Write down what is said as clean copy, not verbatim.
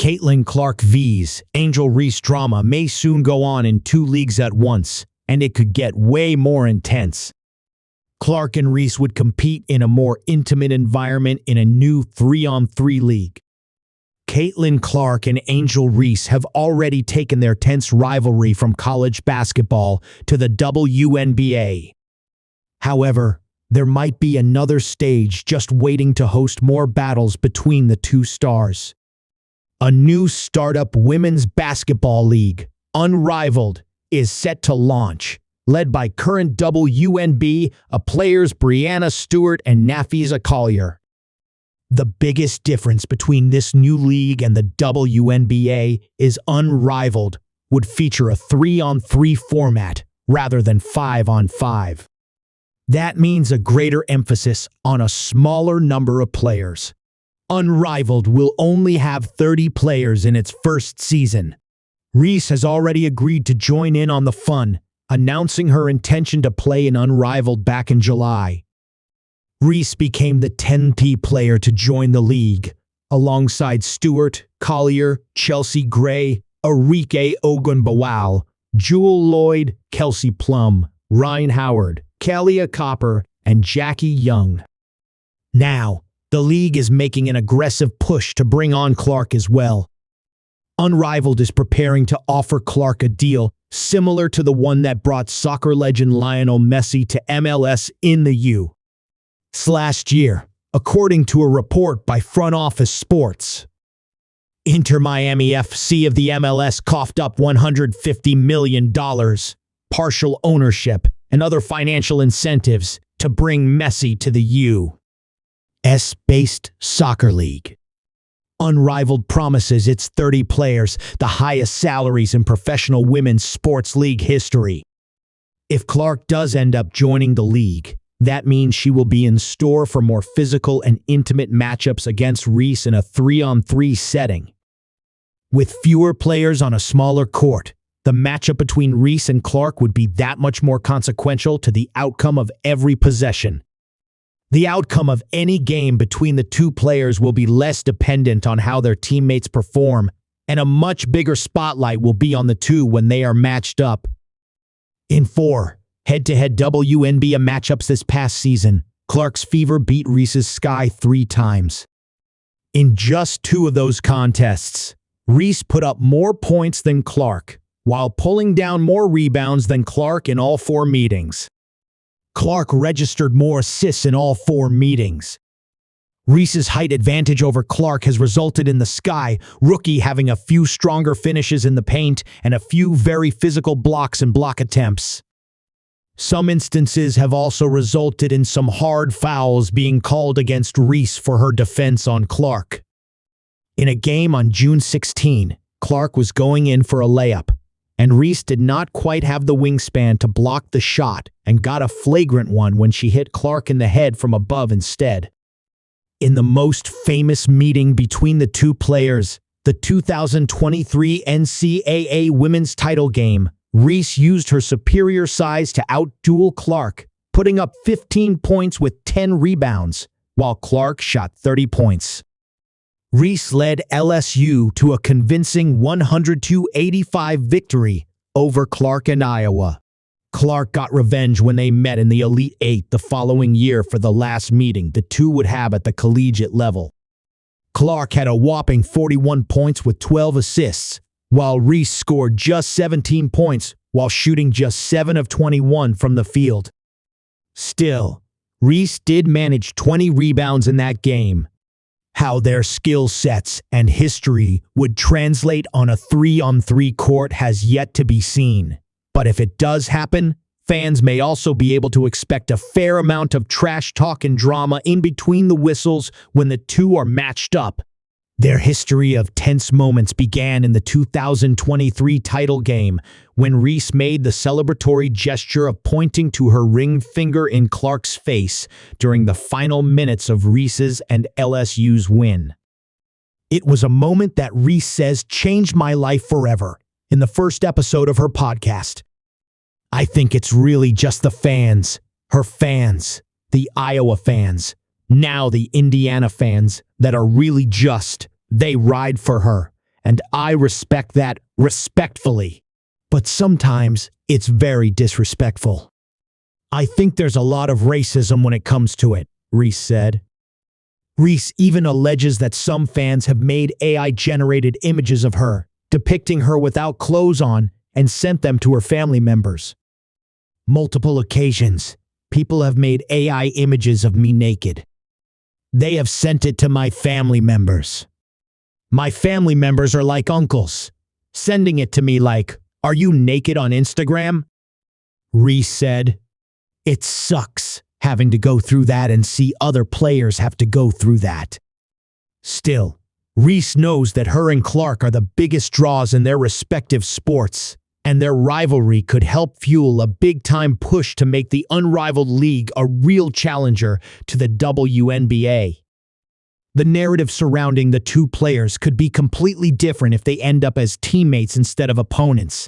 Caitlin Clark vs. Angel Reese drama may soon go on in two leagues at once, and it could get way more intense. Clark and Reese would compete in a more intimate environment in a new 3-on-3 league. Caitlin Clark and Angel Reese have already taken their tense rivalry from college basketball to the WNBA. However, there might be another stage just waiting to host more battles between the two stars. A new startup women's basketball league, Unrivaled, is set to launch, led by current WNBA players Breanna, Stewart, and Napheesa Collier. The biggest difference between this new league and the WNBA is Unrivaled would feature a 3-on-3 format rather than 5-on-5. That means a greater emphasis on a smaller number of players. Unrivaled will only have 30 players in its first season. Reese has already agreed to join in on the fun, announcing her intention to play in Unrivaled back in July. Reese became the 10th player to join the league, alongside Stewart, Collier, Chelsea Gray, Arike Ogunbowale, Jewell Loyd, Kelsey Plum, Rhyne Howard, Kahleah, and Jackie Young. Now, the league is making an aggressive push to bring on Clark as well. Unrivaled is preparing to offer Clark a deal similar to the one that brought soccer legend Lionel Messi to MLS in the U.S. last year, according to a report by Front Office Sports. Inter Miami FC of the MLS coughed up $150 million, partial ownership, and other financial incentives to bring Messi to the U.S.-based soccer league. Unrivaled promises its 30 players the highest salaries in professional women's sports league history. If Clark does end up joining the league, that means she will be in store for more physical and intimate matchups against Reese in a 3-on-3 setting. With fewer players on a smaller court, the matchup between Reese and Clark would be that much more consequential to the outcome of every possession. The outcome of any game between the two players will be less dependent on how their teammates perform, and a much bigger spotlight will be on the two when they are matched up. In 4 head-to-head WNBA matchups this past season, Clark's Fever beat Reese's Sky 3 times. In just 2 of those contests, Reese put up more points than Clark, while pulling down more rebounds than Clark in all 4 meetings. Clark registered more assists in all 4 meetings. Reese's height advantage over Clark has resulted in the Sky rookie having a few stronger finishes in the paint and a few very physical blocks and block attempts. Some instances have also resulted in some hard fouls being called against Reese for her defense on Clark. In a game on June 16, Clark was going in for a layup, and Reese did not quite have the wingspan to block the shot and got a flagrant one when she hit Clark in the head from above instead. In the most famous meeting between the two players, the 2023 NCAA Women's Title game, Reese used her superior size to outduel Clark, putting up 15 points with 10 rebounds, while Clark shot 30 points. Reese led LSU to a convincing 102-85 victory over Clark in Iowa. Clark got revenge when they met in the Elite Eight the following year for the last meeting the two would have at the collegiate level. Clark had a whopping 41 points with 12 assists, while Reese scored just 17 points while shooting just 7 of 21 from the field. Still, Reese did manage 20 rebounds in that game. How their skill sets and history would translate on a 3-on-3 court has yet to be seen. But if it does happen, fans may also be able to expect a fair amount of trash talk and drama in between the whistles when the two are matched up. Their history of tense moments began in the 2023 title game when Reese made the celebratory gesture of pointing to her ring finger in Clark's face during the final minutes of Reese's and LSU's win. It was a moment that Reese says changed my life forever in the first episode of her podcast. I think it's really just the fans, her fans, the Iowa fans, now the Indiana fans, that are really just, they ride for her, and I respect that respectfully. But sometimes it's very disrespectful. I think there's a lot of racism when it comes to it, Reese said. Reese even alleges that some fans have made AI-generated images of her, depicting her without clothes on, and sent them to her family members. Multiple occasions, people have made AI images of me naked. They have sent it to my family members. My family members are like uncles, sending it to me like, "Are you naked on Instagram?" Reese said, "It sucks having to go through that and see other players have to go through that." Still, Reese knows that her and Clark are the biggest draws in their respective sports, and their rivalry could help fuel a big-time push to make the Unrivaled League a real challenger to the WNBA. The narrative surrounding the two players could be completely different if they end up as teammates instead of opponents,